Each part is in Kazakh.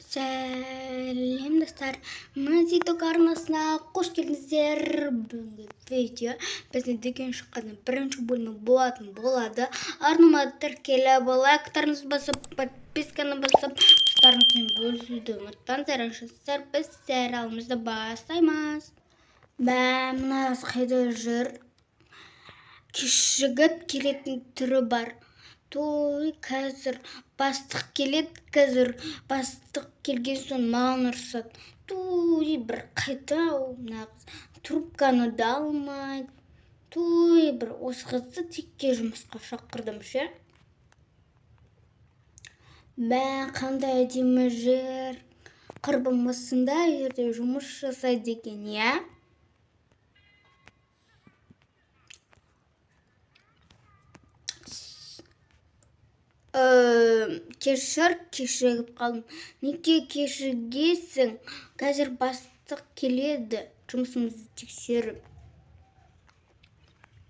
Сәлем достар, Мазиток арнасына қош келдіңіздер. Бүгінгі видео біздің дүкен шыққанның бірінші бөлімі болады. Арнама тіркеліп, лайктарыңызды басып, подписканы басып, достарыңызбен бөлісуді ұмытпаңыздар. Біз сериалымызды бастаймыз. Мына қайда жүр? Кешігіп келетін түрі бар. Той, қазір бастық келеді, қазір бастық келген соң маған ұрсады. Той, бір қайда трубканы да алмайды. Той, бір осы қызды текке жұмысқа шақырдым ше. Қандай әдемі жер. Құрбым осындай жерде жұмыс жасайды екен, иә? Кешігіп қалдым. Неге кешігесің? Қазір бастық келеді, жұмысымызды тексеріп.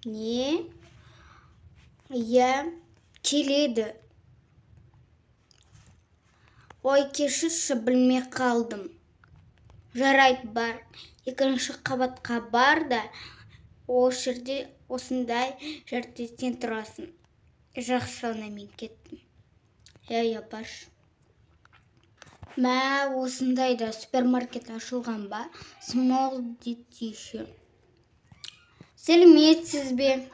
Не? Иә, келеді. Ой, кешірші, білмей қалдым. Жарайды, бар. Екінші қабатқа бар да, осы жерде осындай жерде сен тұрасың. Жақсы, мен кеттім. Иә, баш. Осындайда супермаркет ашылған ба? Small дейді еще. Сәлеметсіз бе?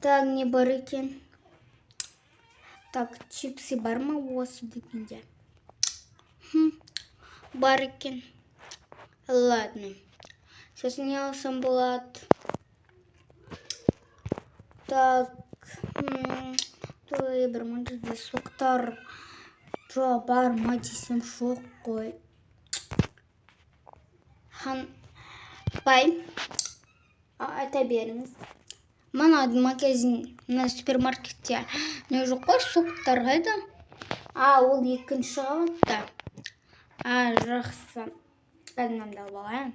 Так, не бар екен? Так, чипсы бар ма осы дүкенде? Бар екен. Ладно. Сейчас не алсам болады. Так, той бір мынжерде соқтар бар ма десем жоқ қой. Бай, айта беріңіз. Мына магазин, мына супермаркетте не жоқ қой, соқтар қайда? Ол екінші қабатта. Жақсы. Қазір да болайын.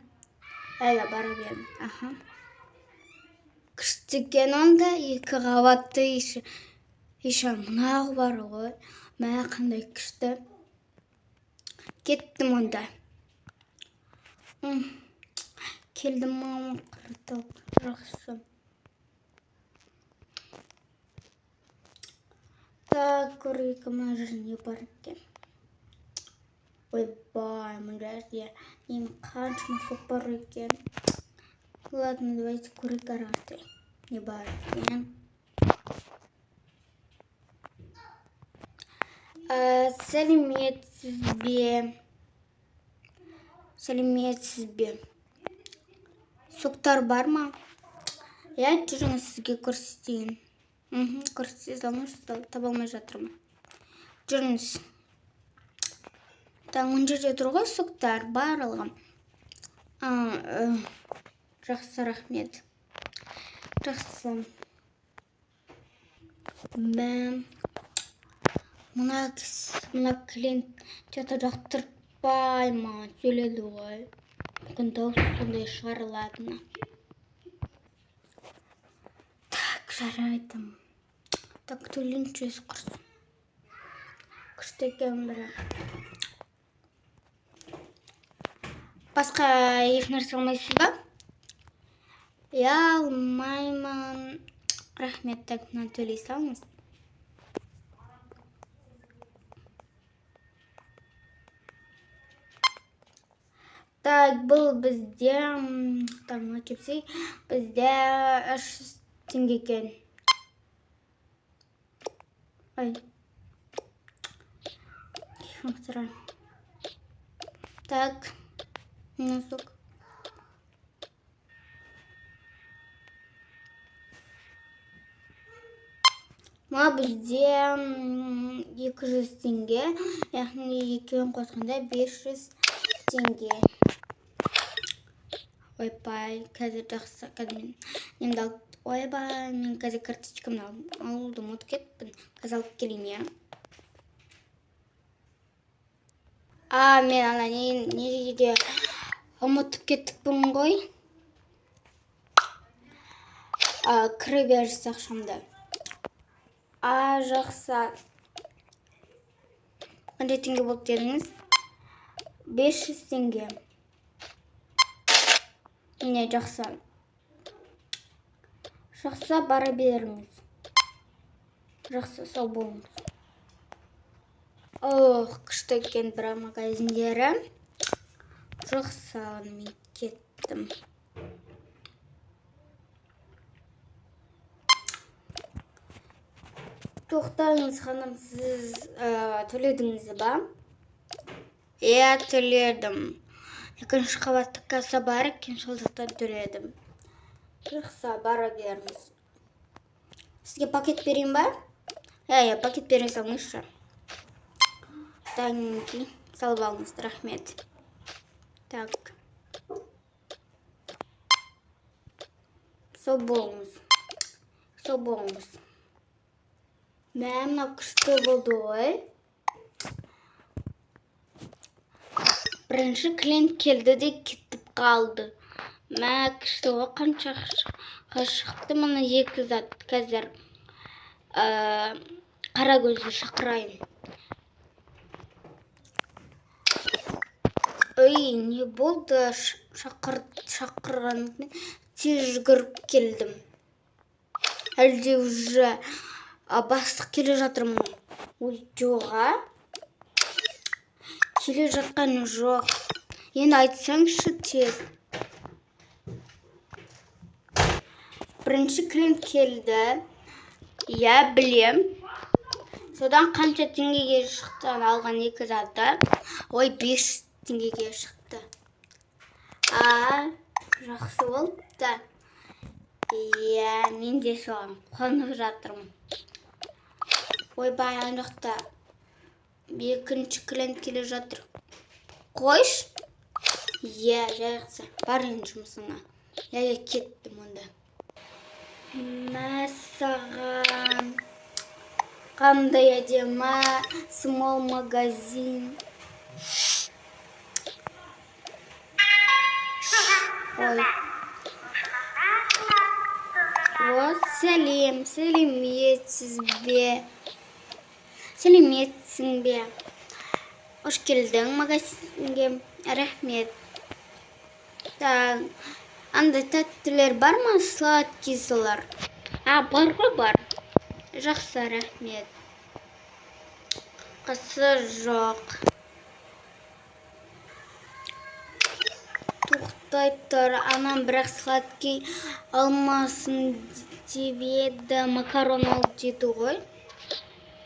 Бара берім. Күшті екен онда, екі қабатты еші мұнағы бар ғой. Қандай күшті. Кеттім онда. Келдім мамам қыртып. Жақсы. Так, көрейік мұна жеріне бар екен. Ойбай, мұнда жерде қаншама соқ бар екен. Ладно, давайте көрейік араты. Не бар екен. Сәлеметсіз бе? Соқтар бар ма? Жүріңіз сізге көрсетейін. Көрсете салыңыз, таба алмай жатырмын. Жүріңіз. Мұн жерде тұр ғой соқтар, барлығы. Жақсы, рахмет. Жақсы. Мұна клиент тета жақтыртпай ма сөйледі ғой. Мүмкін дауысы сондай шығарыладына. Так, жарайды. Так, төленшесі құрсын. Күшті екен бірі. Басқа ешнәрсе алмайсыз ба? Алмаймын. Рахмет, так, мына төлей салыңыз. Так, бұл бізде, мына кепсей, бізде 300 теңге екен. Так, носок. Бізде 200 теңге, яғни екеуін қосқанда 500 теңге. Ойбай, қазір жақсы, қазір немді алып. Ойбай, мен қазір карточкамды алуды ұмытып кетіппін. Қазір алып келейін, иә? Мен неде ұмытып кетіппін ғой. кіре беріңіз ақшамды. Жақсы. Қанша теңге болды дедіңіз? 500 теңге. Не, жақсы. Жақсы, бара беріңіз. Жақсы, сау болыңыз. Күшті екен бір магазиндері. Жақсы, мен кеттім. Тоқтаңыз, ханым, сіз төледіңіз ба? Төледім. Екінші қабатты касса бар екен, сондықтан төледім. Жақсы, бара беріңіз. Сізге пакет берейін ба? Пакет бере салыңызшы. Таңки, салып алыңыз, рахмет. Так. Сау болыңыз. Мына күшті болды ғой. Бірінші клиент келді де кетіп қалды. Күшті ғой, қанша шықты. Мұны 2 зат. Қазір қара көзді шақырайын. Не болды? Шақырғаннан тез жүгіріп келдім. Әлде уже бастық келе жатырмын. Жоға. Келе жатқан жоқ. Енді айтсаңшы тез. Бірінші клиент келді. Білем. Содан қанша теңгеге шықты алған 2 заты? 500 теңгеге шықты. Жақсы болды. Мен де соған қонып жатырмын. Ойбай, ана жақта екінші клиент келе жатыр. Қойш? Жақсы. Бар енді жұмысыңа. Кеттім онда. Мәссаған. Қандай әдемі small магазин. Сәлеметсің бе? Хош келдің магазинге. Рахмет. Андай тәттілер бар ма? Сладкий солар. Бар ғой, бар. Жақсы, рахмет. Қысы жоқ. Тоқтай тұр, анам бірақ сладкий алмасын деп еді. Макарон ал деді ғой.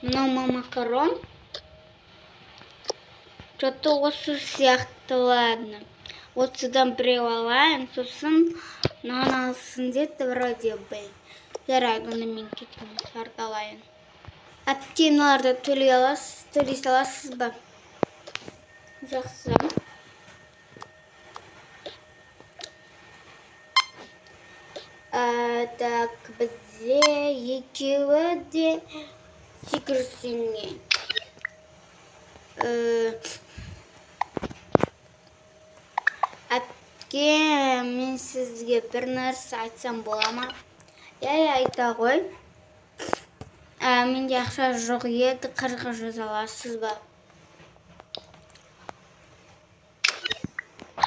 Мынау макарон. Жоты осы сияқты, ладно. Осыдан біреу алайын, сосын нан алсын деді вроде бы. Жарайды, оны мен кеткен сарды алайын. Әпкемларды төлей саласыз ба? Жақсы. Так, бізде екеуі де 800 теңге. Әпке, мен сізге бір нәрсе айтсам бола ма? Айта ғой. Менде ақша жоқ еді, қарызға жаза аласыз ба?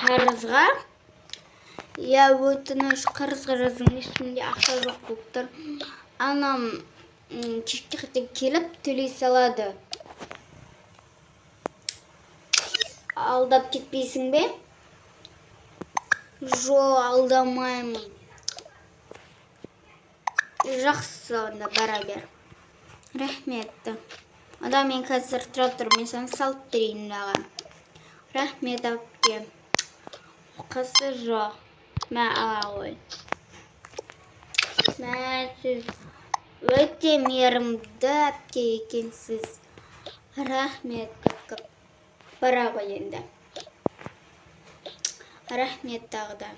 Қарызға? Өтініш қарызға жазыңыз, менде ақша жоқ болып тұр. Анам кешке келіп төлей салады. Алдап кетпейсің бе? Жоқ, алдамаймын. Жақсы, онда бара бер. Рахметті. Онда мен қазір тұра тұрмын, мен сені салып берейін маған. Рахмет, әпке. Қысы жоқ. Ала ғой. Сіз өте мейірімді әпке екенсіз. Рахмет, көп. Бара ғой енді. Рахмет тағы да.